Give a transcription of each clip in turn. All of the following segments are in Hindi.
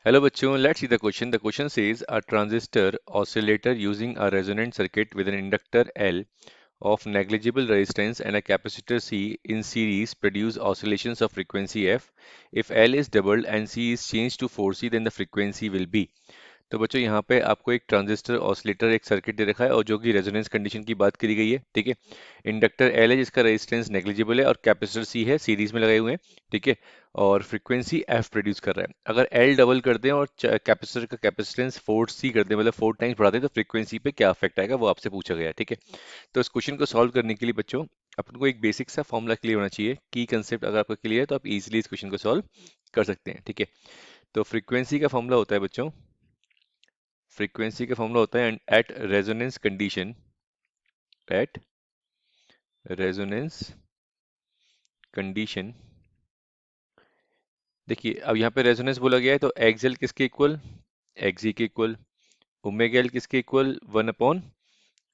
Hello bachcho, let's see the question. The question says a transistor oscillator using a resonant circuit with an inductor L of negligible resistance and a capacitor C in series produce oscillations of frequency f. If L is doubled and C is changed to 4C, then the frequency will be. तो बच्चों यहाँ पे आपको एक ट्रांजिस्टर ऑसिलेटर एक सर्किट दे रखा है और जो कि रेजोनेंस कंडीशन की बात करी गई है, ठीक है। इंडक्टर एल है जिसका रेजिस्टेंस नेग्लिजिबल है और कैपेसिटर सी है, सीरीज में लगाए हुए हैं, ठीक है। और फ्रीक्वेंसी एफ प्रोड्यूस कर रहा है। अगर एल डबल कर दें और कैपेसिटर का कैपेसिटेंस 4 सी कर दें, मतलब 4 टाइम्स बढ़ा दें, तो फ्रीक्वेंसी पे क्या इफेक्ट आएगा वो आपसे पूछा गया है, ठीक है। तो इस क्वेश्चन को सॉल्व करने के लिए बच्चों अपन को एक बेसिक सा फॉर्मूला क्लियर होना चाहिए। की कंसेप्ट अगर आपका क्लियर है तो आप इजीली इस क्वेश्चन को सॉल्व कर सकते हैं, ठीक है। तो फ्रीक्वेंसी का फॉर्मूला होता है बच्चों, फ्रीक्वेंसी का फॉर्मूला होता है at resonance condition, at resonance condition. देखिए अब यहाँ पे रेजोनेंस बोला गया है तो एक्सएल किसके इक्वल, एक्सजी के इक्वल। ओमेगा एल किसके इक्वल, 1 अपॉन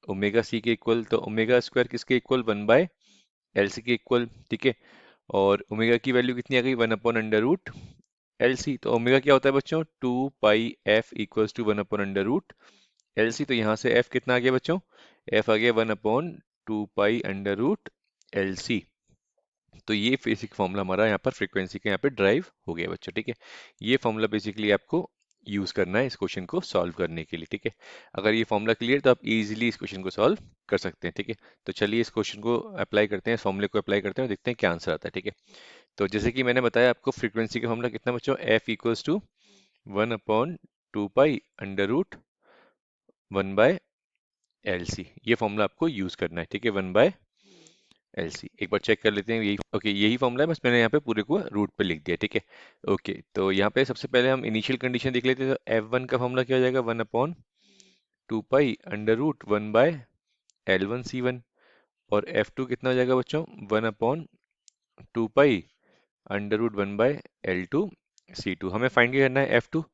ओमेगा सी के इक्वल। तो ओमेगा स्क्वायर किसके इक्वल, 1 बाय एल सी के इक्वल, ठीक है। और ओमेगा की वैल्यू कितनी आ गई, 1 upon under root L C. तो ओमेगा क्या होता है बच्चों, 2 pi F equals to 1 upon under root L C. तो यहाँ से एफ कितना आ गया बच्चों, एफ आ गया 1 upon 2 pi under root L C. तो ये बेसिक फॉर्मूला हमारा यहाँ पर फ्रीक्वेंसी के यहाँ पे ड्राइव हो गया बच्चों, ठीक है। ये फॉर्मूला बेसिकली आपको यूज करना है इस क्वेश्चन को सॉल्व करने के लिए, ठीक है। अगर ये फॉर्मूला क्लियर तो आप इजीली इस क्वेश्चन को सॉल्व कर सकते हैं, ठीक है। तो चलिए इस क्वेश्चन को अप्लाई करते हैं, इस फॉर्मूले को अप्लाई करते हैं और देखते हैं क्या आंसर आता है, ठीक है। तो जैसे कि मैंने बताया आपको फ्रीक्वेंसी का फॉर्मूला कितना बच्चों, F equals to 1 upon 2 pi under root 1 by L C. ये फॉर्मूला आपको यूज करना है, ठीक है, 1 बाय एल सी। एक बार चेक कर लेते हैं, यही ओके, यही फॉर्मूला है, बस मैंने यहाँ पे पूरे को रूट पे लिख दिया, ठीक है। ओके, तो यहाँ पे सबसे पहले हम इनिशियल कंडीशन देख लेते हैं। तो एफ वन का फॉर्मूला क्या हो जाएगा, 1 upon 2 pi under root 1 by L1 C1। और एफ टू कितना हो जाएगा बच्चों, 1 upon 2 pi under root 1 by L2 C2। हमें फाइंड क्या करना है, एफ टू।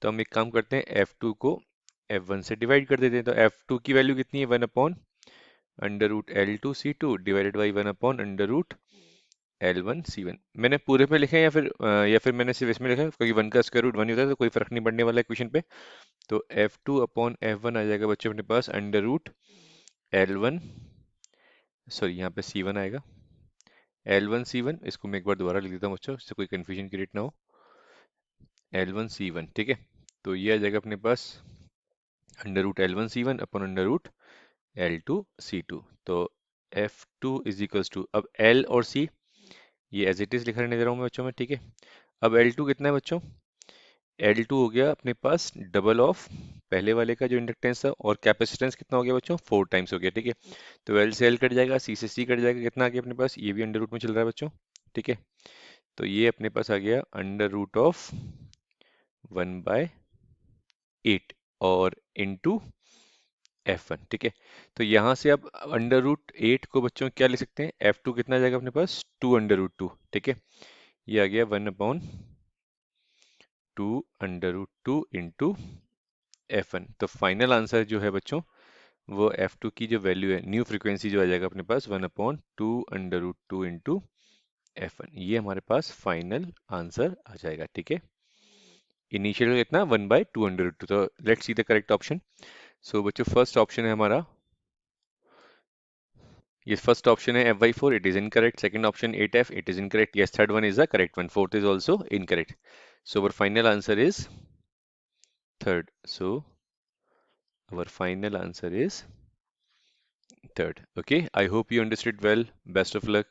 तो हम एक काम करते हैं, एफ टू को एफ वन से डिवाइड कर देते हैं। तो एफ टू की वैल्यू कितनी है, 1 upon under root L2 C2 divided by 1 upon under root L1 C1। मैंने पूरे पे लिखे हैं या फिर मैंने सिर्फ इसमें लिखा है, क्योंकि 1 का स्क्वायर रूट 1 ही होता है तो कोई फर्क नहीं पड़ने वाला है क्वेश्चन पे। तो F2 अपॉन F1 आ जाएगा बच्चों अपने पास अंडर रूट L1, सॉरी यहाँ पे C1 आएगा, L1 C1। इसको मैं एक बार दोबारा लिख देता हूँ बच्चों, इससे कोई कन्फ्यूजन क्रिएट ना हो। L1 C1, ठीक है। तो ये आ जाएगा अपने पास under root L1 C1 upon under root L2 C2। तो F2 इज इक्वल्स टू, अब L और C ये एज इट इज लिखा रहने दे रहा हूँ मैं बच्चों में, ठीक है। अब L2 कितना है बच्चों, L2 हो गया अपने पास डबल ऑफ पहले वाले का जो इंडक्टेंस था, और कैपेसिटेंस कितना हो गया बच्चों, 4 टाइम्स हो गया, ठीक है। तो L से L कट जाएगा, C से C कट जाएगा, कितना आ गया अपने पास, ये भी अंडर रूट में चल रहा है बच्चों, ठीक है। तो ये अपने पास आ गया अंडर रूट ऑफ 1 बाय 8 और इंटू F1, ठीक है। तो यहाँ से अब अंडर रूट 8 को बच्चों क्या लिख सकते हैं, F2 कितना आ जाएगा अपने पास, 2 अंडर रूट 2, ठीक है। ये आ गया 1 upon 2 under root 2 into F1। तो फाइनल आंसर जो है बच्चों, वो F2 की जो वैल्यू है, न्यू फ्रीक्वेंसी जो आ जाएगा अपने पास, 1 upon 2 under root 2 into F1। ये हमारे पास फाइनल आंसर आ जाएगा, ठीक है। इनिशियल कितना, 1/2 अंडर रूट 2। तो let's see the correct option. So बच्चों फर्स्ट ऑप्शन है हमारा, ये फर्स्ट ऑप्शन है F/4, it is incorrect. Second option 8F, it is incorrect. Yes, third one is the correct one, fourth is also incorrect. So our final answer is third. So our final answer is third. Okay, I hope you understood well. Best of luck.